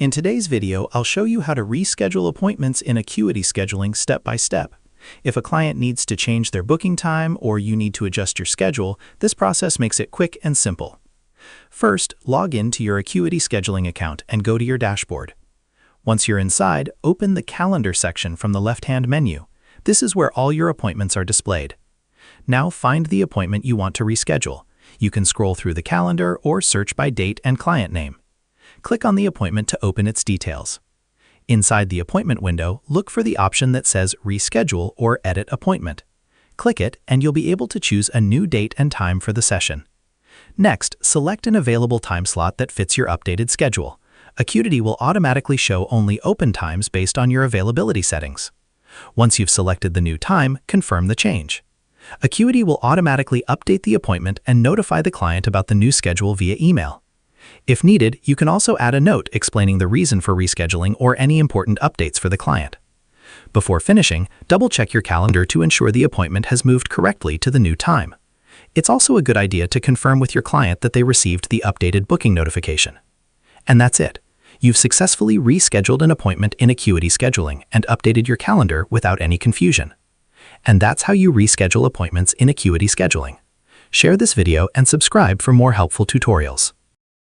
In today's video, I'll show you how to reschedule appointments in Acuity Scheduling step by step. If a client needs to change their booking time or you need to adjust your schedule, this process makes it quick and simple. First, log in to your Acuity Scheduling account and go to your dashboard. Once you're inside, open the Calendar section from the left-hand menu. This is where all your appointments are displayed. Now find the appointment you want to reschedule. You can scroll through the calendar or search by date and client name. Click on the appointment to open its details. Inside the appointment window, look for the option that says Reschedule or Edit Appointment. Click it and you'll be able to choose a new date and time for the session. Next, select an available time slot that fits your updated schedule. Acuity will automatically show only open times based on your availability settings. Once you've selected the new time, confirm the change. Acuity will automatically update the appointment and notify the client about the new schedule via email. If needed, you can also add a note explaining the reason for rescheduling or any important updates for the client. Before finishing, double-check your calendar to ensure the appointment has moved correctly to the new time. It's also a good idea to confirm with your client that they received the updated booking notification. And that's it. You've successfully rescheduled an appointment in Acuity Scheduling and updated your calendar without any confusion. And that's how you reschedule appointments in Acuity Scheduling. Share this video and subscribe for more helpful tutorials.